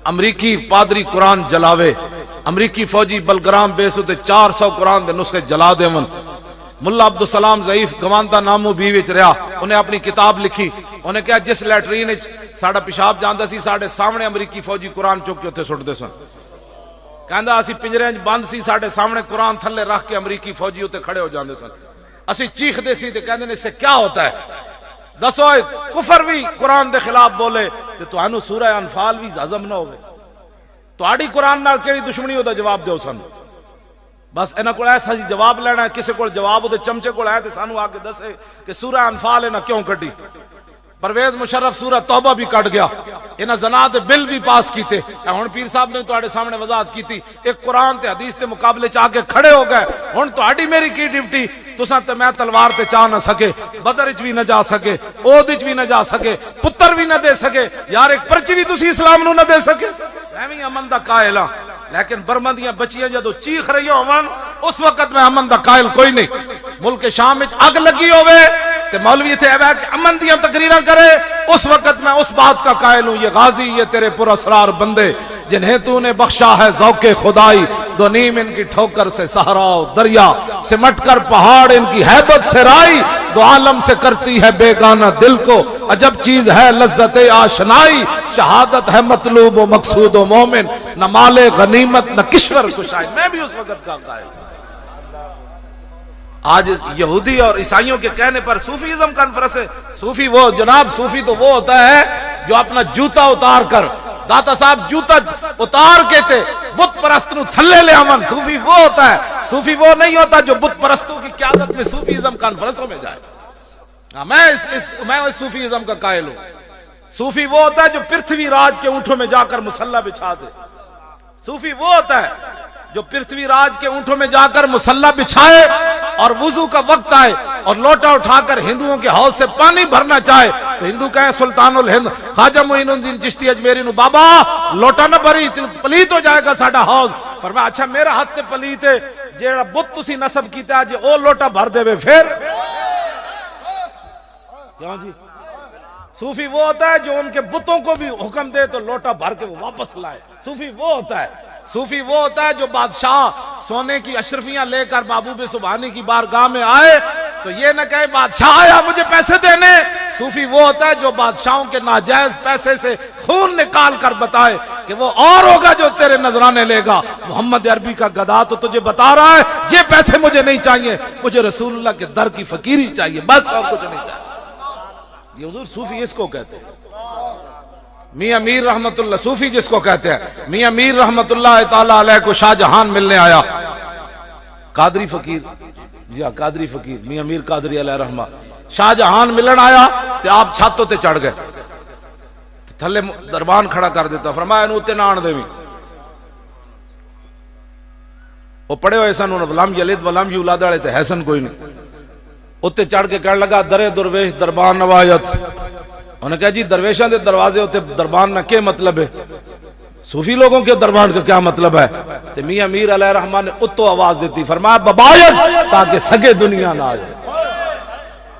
امریکی پادری قرآن جلاوے، امریکی فوجی بلگرام بیس تے 400 قرآن دے نسخے جلا دیون۔ ملا عبدالسلام ضعیف گواندہ نامو بھی وچ رہا، انہیں اپنی کتاب لکھی، انہیں کہا جس لیٹرین وچ ساڈا پیشاب جاندا سی ساڈے سامنے امریکی فوجی قرآن چک کے اوتھے سٹ دے سن، کہندا اسی پنجرے وچ بند سی ساڈے سامنے قرآن تھلے رکھ کے امریکی فوجی اوتے کھڑے ہو جاندے سن، اسی چیخ دے سی تے کہندے نے اس سے کیا ہوتا ہے، دسو کفر بھی قرآن دے خلاف بولے تے تانوں سورہ انفال بھی ہضم نہ ہوے، تہاڈی قرآن نال کیڑی دشمنی ہودا جواب دیو سن، بس انہاں کول ایسا جواب لینا ہے، کسے کول جواب دے چمچے کول آئے تے سانو آ کے دسے کہ سورہ انفال انہاں کیوں کڈی۔ پرویز مشرف سورہ توبہ بھی کٹ گیا، انہاں زنا دے بل بھی پاس کیتے، ہن پیر صاحب نے تہاڈے سامنے وضاحت کیتی، ایک قرآن تے حدیث دے مقابلے چ آ کے کھڑے ہو گئے، ہن تہاڈی میری کی ڈیوٹی، تساں تے میں تلوار تے چا نہ سکے، بدر وچ بھی نہ جا سکے، اود وچ بھی نہ جا سکے، پتر بھی نہ دے سکے، یار ایک پرچی بھی تسی اسلام نو نہ دے سکے، میں بھی امن دا قائل ہاں، لیکن برما دیاں بچیاں جدو چیخ رہی ہون اس وقت میں امن دا قائل کوئی نہیں۔ ملک شام وچ اگ لگی ہوئے تے مولوی ایتھے آوے کہ امن دیاں تقریراں کرے، اس وقت میں اس بات کا قائل ہوں، یہ غازی یہ تیرے پر اسرار بندے جنہیں تو نے بخشا ہے ذوق خدائی، دو نیم ان کی ٹھوکر سے صحرا و دریا، سمٹ کر پہاڑ ان کی ہیبت سے رائی، دو عالم سے کرتی ہے بیگانہ دل کو، عجب چیز ہے لذت آشنائی، شہادت ہے مطلوب و مقصود و مومن، نہ مال غنیمت نہ کشور کشائی۔ میں بھی اس وقت کا قائل ہوں۔ آج یہودی اور عیسائیوں کے کہنے پر صوفیزم کانفرنس ہے، صوفی وہ جناب، صوفی تو وہ ہوتا ہے جو اپنا جوتا اتار کر، داتا صاحب جوتا اتار کے تے بت پرست نو تھلے لے آمن، صوفی وہ ہوتا ہے، صوفی وہ نہیں ہوتا جو بت پرستوں کی قیادت میں صوفیزم کانفرنسوں میں جائے۔ میں اس صوفیزم کا قائل ہوں۔ صوفی وہ ہوتا ہے جو پرتھوی راج کے اونٹوں میں جا کر مصلی بچھا دے، صوفی وہ ہوتا ہے جو پرتھوی راج کے اونٹوں میں جا کر مصلی بچھائے اور وضو کا وقت آئے اور لوٹا اٹھا کر ہندوؤں کے حوض سے پانی بھرنا چاہے تو ہندو کہیں سلطان الہند خواجہ معین الدین چشتی اجمیری نو بابا لوٹا نہ بھری پلیت ہو جائے گا ساڈا حوض، فرمایا اچھا میرا ہاتھ تے پلیت ہے، جیڑا بت تسی نصب کیتا ہے جے او لوٹا بھر دے وے پھر کیوں جی؟ صوفی وہ ہوتا ہے جو ان کے بتوں کو بھی حکم دے تو لوٹا بھر کے وہ واپس لائے، صوفی وہ ہوتا ہے۔ صوفی وہ ہوتا ہے جو بادشاہ سونے کی اشرفیاں لے کر محبوب سبحانی کی بارگاہ میں آئے تو یہ نہ کہے بادشاہ آیا مجھے پیسے دینے، صوفی وہ ہوتا ہے جو بادشاہوں کے ناجائز پیسے سے خون نکال کر بتائے کہ وہ اور ہوگا جو تیرے نذرانے لے گا، محمد عربی کا گدا تو تجھے بتا رہا ہے یہ پیسے مجھے نہیں چاہیے، مجھے رسول اللہ کے در کی فقیری چاہیے، بس اور کچھ نہیں چاہیے۔ یہ حضور صوفی اس کو کہتے ہیں۔ میاں میر رحمت اللہ صوفی جس کو کہتے ہیں، میاں میر رحمت اللہ تعالیٰ علیہ کو شاہ جہان ملنے آیا، قادری فقیر، جی ہاں قادری فقیر میاں میر قادری علیہ رحمہ شاہ جہان ملن آیا تو آپ چھاتوں تے چڑھ گئے، تھلے دربان کھڑا کر دیتا، فرمایا انہوں تے نہ آن دے بھی، وہ پڑے ہوئے سن انہوں ولم یلد ولم یولد والے تے حسن کوئی نہیں، اتے چڑھ کے کہنے لگا در درویش دربان نوایت، انہوں نے کہا جی درویشاں دے دروازے ہوتے دربان نہ کیا مطلب ہے، صوفی لوگوں کے دربان کا کیا مطلب ہے؟ تو میاں میر علیہ رحمان نے اتو آواز دیتی، فرمایا ببایت تاکہ سگے دنیا نہ آ جائے،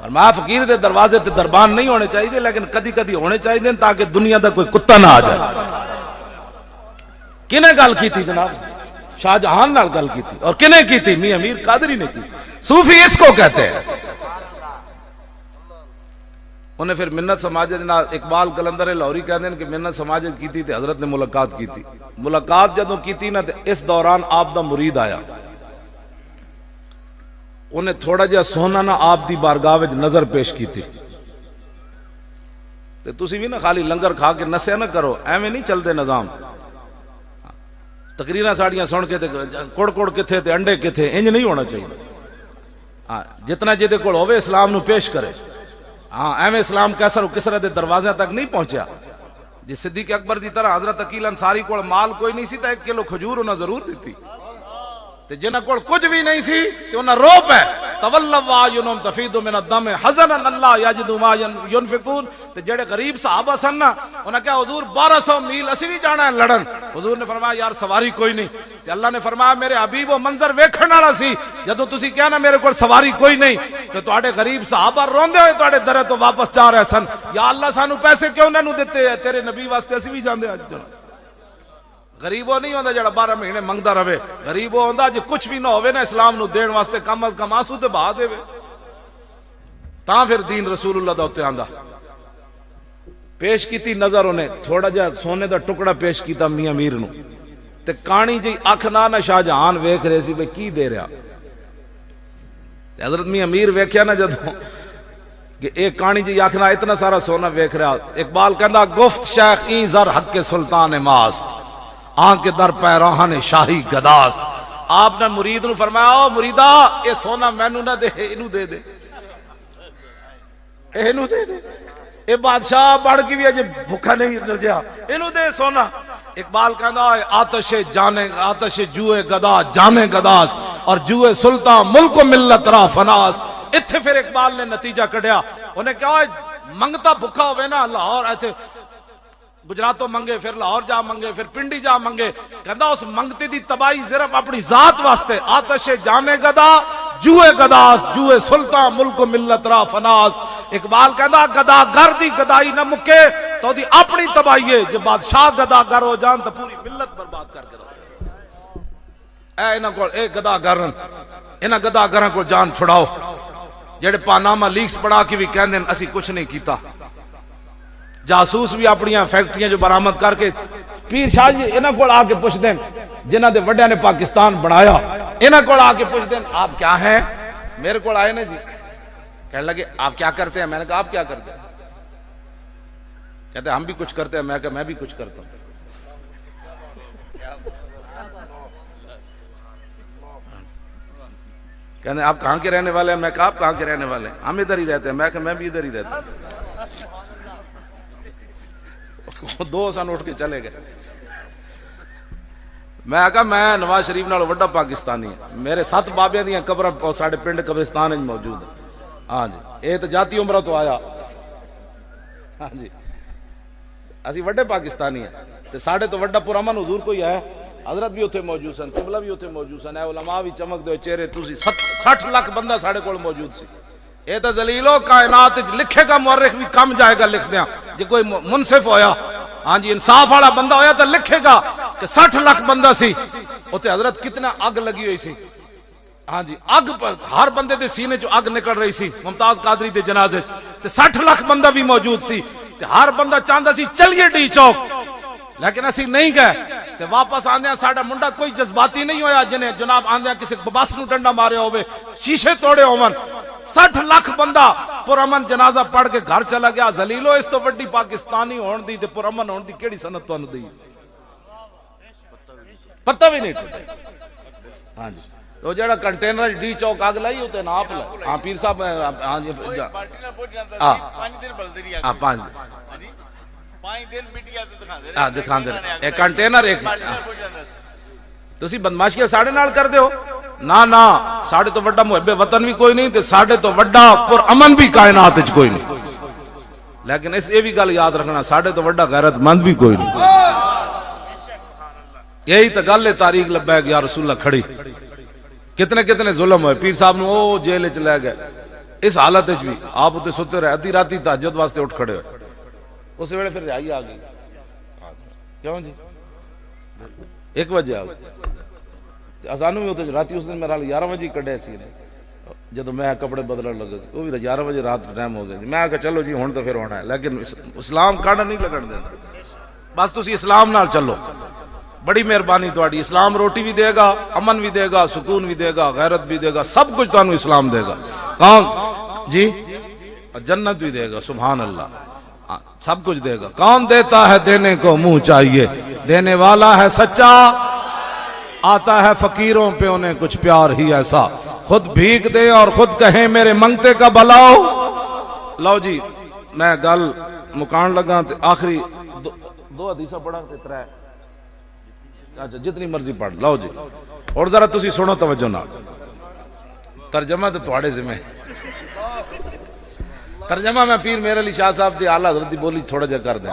فرمایا فقیر دے دروازے تے دربان نہیں ہونے چاہیے لیکن کدی کدی ہونے چاہیے تاکہ دنیا دا کوئی کتا نہ آ جائے۔ کنے گل کی تھی جناب؟ شاہ جہان نال گل کی تھی، اور کنے کی تھی؟ میاں میر قادری نے کی تھی۔ صوفی اس کو کہتے ہیں۔ انہیں پھر منت سماجت اقبال کلندر لاہوری کہتے ہیں کہ منت سماجت کی تھی تے حضرت نے ملاقات کی تھی، ملاقات جدوں کی تھی نا تے اس دوران آپ دا مرید آیا، انہیں تھوڑا جہا سونا نا آپ دی بارگاہ وچ نظر پیش کی تھی، تے تسی بھی نا خالی لنگر کھا کے نسیا نہ کرو، ایویں نہیں چلتے نظام، تقریراں ساڑیاں سن کے تے کڑ کڑ کتھے تے انڈے کتھے، انج نہیں ہونا چاہیے، جتنا جہدے کول ہوے اسلام نو پیش کرے۔ ہاں ایویں اسلام کیسر و کسرا دے دروازے تک نہیں پہنچیا، جی صدیق اکبر دی طرح حضرت عقیل انصاری کول مال کوئی نہیں سی تے 1 کلو کھجور انہاں ضرور دیتی، تے جنہاں کول کچھ بھی نہیں سی تے انہاں رو پے تولوا واعینہم تفیض من الدم حزنا اللہ یجد ما ينفقون، تے جڑے غریب صحابہ سن نا انہاں کہا حضور 1200 میل اسی بھی جانا ہے لڑن، حضور نے فرمایا یار سواری کوئی نہیں، تے اللہ نے فرمایا میرے حبیب وہ منظر ویکھن والا سی جدوں تسی کہیا نا میرے کول سواری کوئی نہیں تے تواڈے غریب صحابہ روندے ہوئے تواڈے درے تو واپس جا رہے سن، یا اللہ سانو پیسے کیوں نہ دتے تیرے نبی واسطے اسی بھی جاندے اج غریب وہ نہیں ہوتا جڑا 12 مہینے منگتا رہے، غریب وہ ہوتا جی کچھ بھی نہ ہوئے نا اسلام نو دین واسطے کم از کم آنسو تے بہا دے تاں پھر دین رسول اللہ دا اتنے آندا۔ پیش کیتی نظر انہیں تھوڑا جا سونے دا ٹکڑا پیش کیتا میاں میر نو تے کانی جی اکھ نہ شاہ جہان ویکھ رہے سی بے کی دے رہا۔ حضرت میاں میر ویکھیا نا جدوں کہ ایک کانی جی اکھ نہ اتنا سارا سونا ویکھ رہا، اقبال کہندا گفت شیخ این زر حق کے سلطان ماست آن کے در پیراہن شاہی گداست۔ آپ نے مرید نو فرمایا او مریدا اے سونا مینوں نہ دے اینو دے دے، اینو دے دے، اے بادشاہ بڑھ کے بھی اجے بھوکا نہیں رجیا، اینو دے سونا۔ اقبال کہندا آتش جانے آتش جوئے گدا جانے گداست اور جوئے سلطان ملک و ملت را فناست۔ اتھے پھر اقبال نے نتیجہ کڈیا، انہیں کہا منگتا بھوکا ہوئے نا لاہور ایتھے گجراتوں منگے پھر لاہور جا منگے پھر پنڈی جا منگے، کہندا اس منگتے دی تباہی صرف اپنی ذات واسطے آتش جانے گدا جوئے گداست جوئے سلطان ملک و ملت را فناست۔ اقبال کہندا گدا گر دی گدائی نہ مکے تو دی اپنی تباہی ہے، جب بادشاہ گدا گر ہو جان تو پوری ملت برباد کر کے رہو۔ اے انہاں کول اے گدا گرن انہاں گدا گراں کو جان چھڑاؤ جڑے پاناما لیکس پڑھا کے بھی کہندے اسی کچھ نہیں کیتا، جاسوس بھی اپنی فیکٹریاں جو برآمد کر کے پیر شاہ جی انہاں کول آ کے پوچھ دیں جنہاں دے وڈیاں نے پاکستان بنایا، انہاں کول آ کے پوچھ دیں آپ کیا ہیں؟ میرے کول آئے نا جی کہنے لگے آپ کیا کرتے ہیں؟ میں نے کہا آپ کیا کرتے ہیں؟ کہتے ہیں ہم بھی کچھ کرتے ہیں۔ میں کہا میں بھی کچھ کرتا ہوں۔ کہتے ہیں آپ کہاں کے رہنے والے ہیں؟ میں کہا آپ کہاں کے رہنے والے ہیں؟ ہم ادھر ہی رہتے ہیں۔ میں کہا میں بھی ادھر ہی رہتا ہوں۔ دو سن اٹھ کے چلے گئے۔ میں کہا میں نواز شریف نال وڈا پاکستانی ہوں، میرے 7 بابیاں دیاں قبراں ساڈے پنڈ قبرستان وچ موجود ہیں۔ ہاں جی اے تو جاتی عمرہ تو آیا، ہاں جی اسی وڈے پاکستانی ہیں تے ساڈے تو وڈا پرامن حضور کوئی ہے؟ حضرت بھی اتنے موجود سن، قبلہ بھی اتنے موجود سن، اے علماء بھی چمک دے چہرے تسی 60 لاکھ بندہ ساڈے کول موجود سی۔ اے تو ذلیلو کائنات وچ لکھے گا مورخ بھی کم جائے گا لکھ دیاں، جے کوئی منصف ہویا ہاں جی انصاف والا بندہ ہویا تو لکھے گا کہ 60 لاکھ بندہ سی اتنے حضرت کتنا اگ لگی ہوئی سی، ہاں جی اگ ہر بندے دے سینے چو اگ نکل رہی سی ممتاز قادری دے جنازے تے 60 لاکھ بندہ بھی موجود سی تے ہر بندہ چاہندا سی چلیے ڈی چوک، لیکن اسی نہیں گئے تے واپس آندیاں ساڈا منڈا کوئی جذباتی نہیں ہویا جنہیں جناب آندیاں کسی بس نو ڈنڈا مارے ہوئے شیشے توڑے ہون، 60 لاکھ بندہ پرامن جنازہ پڑھ کے گھر چلا گیا۔ ذلیلو اس تو وڈی پاکستانی ہون دی تے پرامن ہون دی کیڑی سنت تانوں دی؟ پتہ بھی نہیں ٹوٹے۔ ہاں جی وہ جڑا کنٹینر ڈی چوک اگ لائی ہوتے ناپ لے، ہاں پیر صاحب ہاں جی ہاں 5 دن بلدری آ 5 دن میڈیا تے دکھاندے اے کنٹینر ایک تسی بدماشیاں ساڈے نال کردے ہو؟ نہ ساڈے تو وڈا محب وطن بھی کوئی نہیں تے ساڈے تو وڈا پر امن بھی کائنات وچ کوئی نہیں، لیکن اس یہ بھی گل یاد رکھنا ساڈے تو وڈا غیرت مند بھی کوئی نہیں۔ یہی تو گل ہے تاریخ لبیک یا رسول اللہ کھڑی، کتنے ظلم ہوئے، پیر صاحب نو او جیل وچ لے گئے، اس حالت وچ بھی آپ تے ستے رہے، ادھی راتی تہجد واسطے اٹھ کھڑے ہوئے، اس ویلے پھر رہائی آ گئی، کیوں جی 1 بجے آ گئی اذان بھی ہوتے راتی اس دن میرا 11 بجے کڈیا سی جدو میں کپڑے بدلن لگا سی، وہ بھی 11 بجے رات ٹائم ہو گیا سی۔ میں کہا چلو جی ہن تو پھر ہونا ہے، لیکن اسلام کاڑا نہیں لگن دینا، بس تسی اسلام نال چلو، بڑی مہربانی تہاڈی، اسلام روٹی بھی دے گا، امن بھی دے گا، سکون بھی دے گا، غیرت بھی دے گا، سب کچھ تانوں اسلام دے گا، کون جی جنت بھی دے گا، سبحان اللہ سب کچھ دے گا۔ کون دیتا ہے دینے کو منہ چاہیے، دینے والا ہے سچا، آتا ہے فقیروں پہ انہیں کچھ پیار ہی ایسا، خود بھیک دے اور خود کہیں میرے منگتے کا بلاؤ۔ لو جی میں گل مکان لگا تے آخری 2 حدیثاں پڑھا تے 3 اچھا جتنی مرضی پڑھ لو جی، اور ذرا تسی سنو توجہ نال، ترجمہ تے تواڈے ذمہ، ترجمہ میں پیر میرے علی شاہ صاحب دی اعلیٰ حضرت دی بولی تھوڑا جا کر دیں۔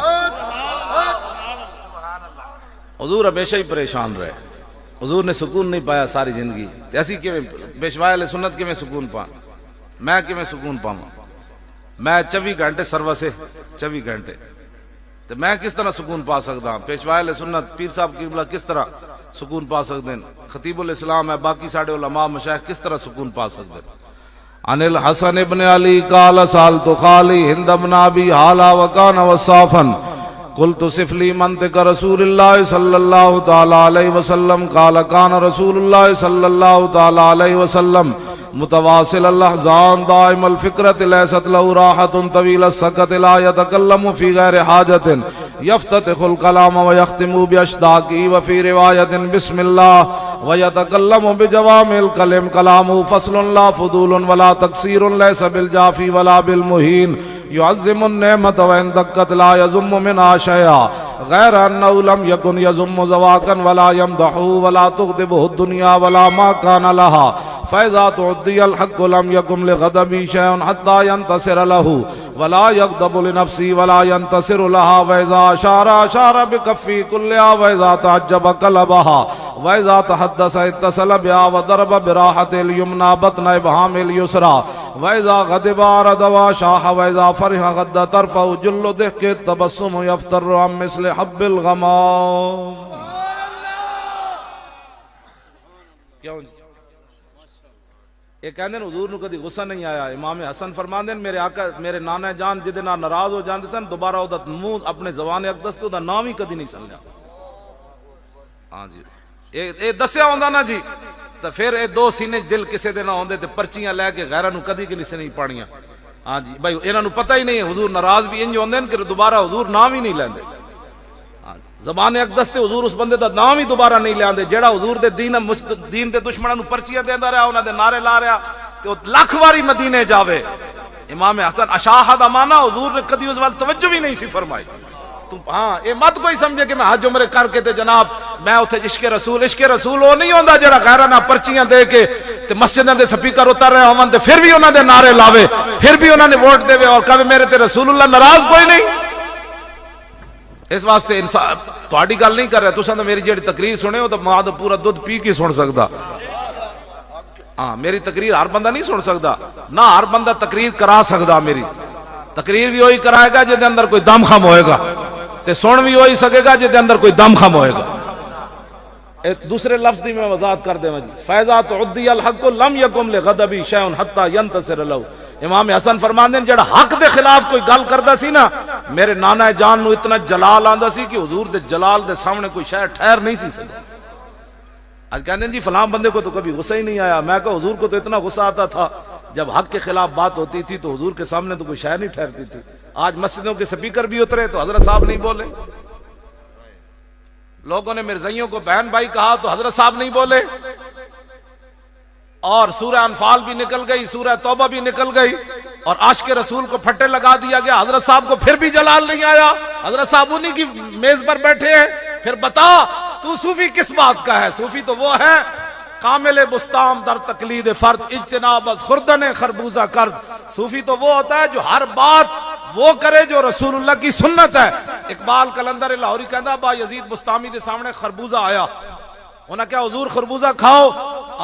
حضور ہمیشہ ہی پریشان رہے، حضور نے سکون نہیں پایا ساری زندگی، ایسی کیویں پیشوا اہل سنت کیویں سکون پا، میں کیویں سکون پاواں؟ میں 24 گھنٹے سروسے 24 گھنٹے تو میں کس طرح سکون پا سکتا ہوں؟ پیشوا اہل سنت پیر صاحب قبلہ کس طرح سکون پا سکتے ہیں؟ خطیب الاسلام ہے، باقی ساڑھے علماء مشایخ کس طرح سکون پا سکتے ہیں؟ عن الحسن ابن علی قال سالت خالی ہند بن ابی حالا وکان وصافا قلت صف لی منطق رسول اللہ صلی اللہ تعالی علیہ وسلم قال کان رسول اللہ صلی اللہ تعالی علیہ وسلم متواصل الاحزان دائم الفکرت لیست له راحت طویل السکت لا يتکلم فی غیر حاجت یفتتح الکلام ویختم باشتاقی وفی روایت بسم اللہ ویتکلم بجوامع الکلم کلامه فصل لا فضول ولا تقصیر لیس بالجافی ولا بالمہین يعظم النعمة وإن دقت لا يزم منها شيئا غير أنه لم يكن يزم زواكا ولا يمدحه ولا تغضبه الدنيا ولا ما كان لها فإذا تعدي الحق لم يكن لغضبه شيء حتى ينتصر له ولا يغضب لنفسه ولا ينتصر لها وإذا أشار بكفه كلها وإذا تعجب قلبها وإذا تحدث اتصل بها وضرب براحة اليمنى بطن إبهام اليسرى وإذا غضب أعرض وشاح وإذا فرح غض طرفه جل ضحك التبسم يفتر عن مثل حب الغمام. یہ کہندے ہیں حضور نو کدی غصہ نہیں آیا. امام حسن فرماندے میرے آقا میرے نانا جان جدے نال ناراض ہو جاندے سن دوبارہ او دا منہ اپنے زبان اقدس تو دا نام ہی کدی نہیں سنیا. ہاں جی اے دسیا ہوندا نا جی تے پھر اے دو سینے دل کسے دے نہ ہوندے تے پرچیاں لے کے غیراں نو کدی کسے نہیں پڑھیاں. ہاں جی بھائی انہاں نو پتہ ہی نہیں ہے حضور ناراض بھی انج ہوندے کہ دوبارہ حضور نام ہی نہیں لیندے. زبان اقدس تے حضور اس بندے دا نام ہی دوبارہ نہیں لیندے جیڑا حضور دے دین دے دشمناں نو پرچیاں دیندا رہیا انہاں دے نعرے لا رہیا تے او لاکھ واری مدینے جاوے. امام حسن اشاہ دا معنی حضور نے کدی اس وال توجہ بھی نہیں سی فرمائی. ہاں اے مت کوئی سمجھے کہ میں حج عمرے کر کے تے جناب میں اوتھے عشق رسول او نہیں ہوندا جیڑا غیراں نال پرچیاں دے کے تے مسجداں دے سپیکر اتر رہے ہون تے پھر بھی انہاں دے نعرے لاوے پھر بھی انہاں نے ووٹ دے اور کہے میرے تے رسول اللہ ناراض کوئی نہیں. اس واسطے انسان تہاڈی گل نہیں کر رہا تساں تے میری جیڑی تقریر سنے ہو تے ماں دا پورا دودھ پی کے سن سکدا. ہاں میری تقریر ہر بندہ نہیں سن سکدا نہ ہر بندہ تقریر کرا سکدا. میری تقریر بھی وہی کرائے گا جے دے اندر کوئی دم خم ہوئے گا تے سن بھی وہی سکے گا جے دے اندر کوئی دم خم ہوئے گا. دوسرے لفظ دی میں وضاحت کر دے جی فیضا تعدی الحق لم یکم لغضبی شیء حتی ینتصر له. امام حسن فرماندے ہیں جڑا حق دے خلاف کوئی گل کردا سی نا میرے نانا جان نو اتنا جلال آندا سی کہ حضور دے جلال دے سامنے کوئی شے ٹھہر نہیں سی سکتا. آج کہتے ہیں جی فلاں بندے کو تو کبھی غصہ ہی نہیں آیا. میں کہا حضور کو تو اتنا غصہ آتا تھا جب حق کے خلاف بات ہوتی تھی تو حضور کے سامنے تو کوئی شے نہیں ٹھہرتی تھی. آج مسجدوں کے سپیکر بھی اترے تو حضرت صاحب نہیں بولے. لوگوں نے مرزائیوں کو بہن بھائی کہا تو حضرت صاحب نہیں بولے. اور سورہ انفال بھی نکل گئی سورہ توبہ بھی نکل گئی اور عاشق رسول کو پھٹے لگا دیا گیا. حضرت صاحب کو پھر بھی جلال نہیں آیا. حضرت صاحب انہی کی میز پر بیٹھے ہیں. پھر بتا تو صوفی کس بات کا ہے؟ صوفی تو وہ ہے کامل بستام در تقلید فرد اجتناب از خوردن خربوزہ کرد. صوفی تو وہ ہوتا ہے جو ہر بات وہ کرے جو رسول اللہ کی سنت ہے. اقبال کلندر لاہوری کہندا با یزید بستامی دے سامنے خربوزہ آیا. انہاں کیا حضور خربوزہ کھاؤ؟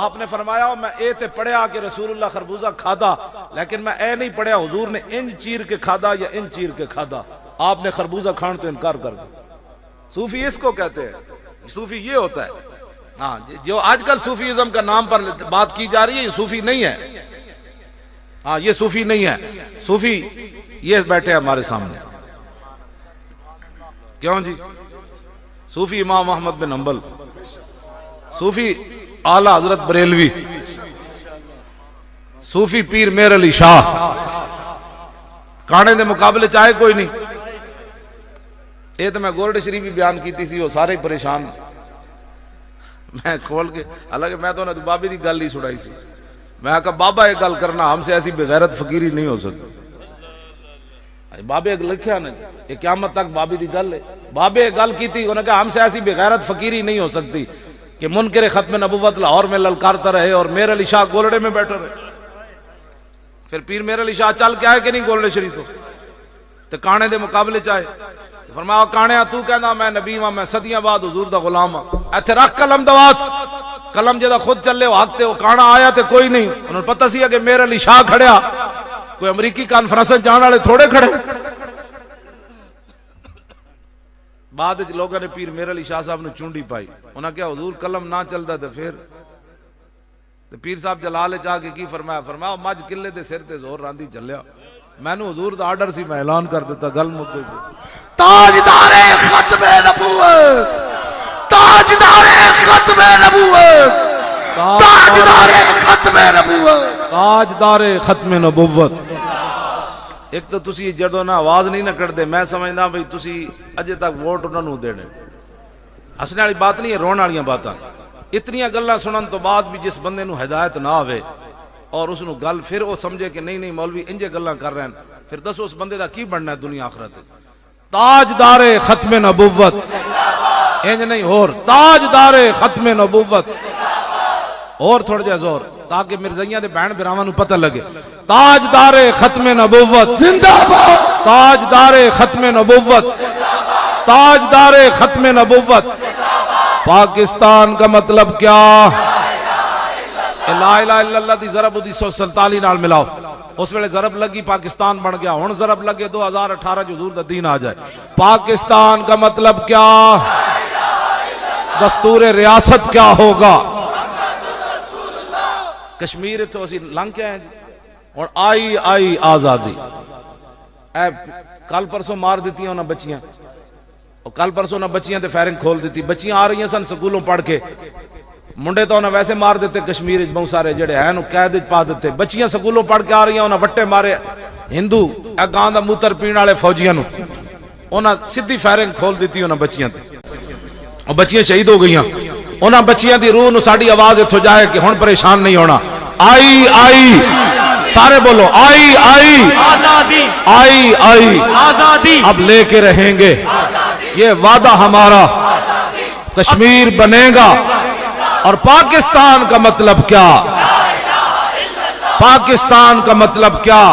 آپ نے فرمایا میں اے تے پڑھیا کہ رسول اللہ خربوزہ کھادا لیکن میں اے نہیں پڑھیا حضور نے ان چیر کے کھادا یا ان چیر کے کھادا. آپ نے خربوزہ کھان تو انکار کر دیا. صوفی اس کو کہتے ہیں. صوفی یہ ہوتا ہے. ہاں جو آج کل صوفیزم کا نام پر بات کی جا رہی ہے یہ صوفی نہیں ہے. ہاں یہ صوفی نہیں ہے. صوفی یہ بیٹھے ہمارے سامنے. کیوں جی؟ صوفی امام احمد بن حنبل, صوفی اعلی حضرت بریلوی, صوفی پیر میر علی شاہ. کانے دے مقابلے چاہے کوئی نہیں. یہ تو میں گورڈ شریف بھی بیان کیتی سی وہ سارے پریشان میں کھول کے. حالانکہ میں تو انہیں بابے دی گل ہی سڑائی سی. میں کہا بابا یہ گل کرنا ہم سے ایسی بغیرت فقیری نہیں ہو سکتی. بابے لکھیا نا یہ قیامت تک بابی دی گل ہے. بابے گل کی تھی انہوں نے کہا ہم سے ایسی بغیرت فقیری نہیں ہو سکتی کہ منکر ختم نبوت لاہور میں للکارتا رہے اور میر علی شاہ گولڑے میں بیٹھا رہے. پھر پیر میر علی شاہ چل کے آئے کہ نہیں گولڑے شریف تو کانے دے مقابلے چاہے. فرمایا کانیا تو کہنا میں نبی ہاں میں صدیاں بعد حضور دا غلام ہاں. ایتھے رکھ قلم دوات قلم جدا خود چلے وہ حق تے وہ کانا آیا تے کوئی نہیں. انہوں نے پتہ سی کہ میر علی شاہ کھڑیا کوئی امریکی کانفرنس جان والے تھوڑے کھڑے. بعد لوگوں نے پیر میر علی شاہ صاحب نے چونڈی پائی، انہاں کیا حضور قلم نہ چلدا تے پھر پیر صاحب جلال چاہ کے کی فرمایا، فرمایا مجھ قلعے دے سر تے زور راندی چلیا، مینوں حضور دا آرڈر سی میں اعلان کر دیتا، گل مک گئی۔ تاجدار ختم نبوت، تاجدار ختم نبوت، تاجدار ختم نبوت، تاجدار ختم نبوت۔ ایک تو تسی جدوں نہ آواز نہیں نہ کردے، میں سمجھدا بھئی تسی اجے تک ووٹ انہاں نوں دینے، ہسنے والی بات نہیں ہے، رون والیاں باتاں۔ اتنیاں گلاں سنن تو بعد بھی جس بندے نوں ہدایت نہ آوے اور اس نوں گل پھر وہ سمجھے کہ نہیں نہیں مولوی انجے گلاں کر رہے ہیں، پھر دسو اس بندے دا کی بننا ہے دنیا آخرت۔ تاجدار ختم نبوت، انج نہیں اور تاجدار ختم نبوت، اور تھوڑا جہا زور تاکہ مرزائیاں دے بہن براواں نوں پتہ لگے۔ تاجدار ختم نبوت زندہ باد، تاجدار ختم نبوت، تاجدار ختم نبوت۔ پاکستان کا مطلب کیا؟ لا الہ الا اللہ دی ضرب 1947 نال ملاؤ، اس ویلے ضرب لگی پاکستان بن گیا، ہن ضرب لگے 2018 جو حضور دا دین آ جائے۔ پاکستان کا مطلب کیا؟ دستور ریاست کیا ہوگا؟ کشمیر تو اسی لنگ کے ہیں اور آئی آزادی۔ اے کل پرسوں مار دیتی انہاں بچیاں، اور کل پرسوں نہ بچیاں تے فائرنگ کھول دیتی، بچیاں آ رہی ہیں سن سکولوں پڑھ کے، منڈے تو انہاں ویسے مار دیتے کشمیر وچ بہت سارے جڑے ہیں قید وچ پا دیتے، بچیاں سکولوں پڑھ کے آ رہی ہیں، انہاں وٹے مارے ہندو اے گاں دا موتر پین والے فوجیاں نوں، انہاں سیدھی فائرنگ کھول دیتی انہاں بچیاں تے، اور بچیاں شہید ہو گئیاں۔ انہاں بچیاں دی روح نو ساڈی آواز اتھوں جائے کہ ہن پریشان نہیں ہونا۔ آئی سارے بولو آئی آزادی، آئی آزادی، اب لے کے رہیں گے، یہ وعدہ ہمارا، کشمیر بنے گا۔ اور پاکستان کا مطلب کیا؟ پاکستان کا مطلب کیا؟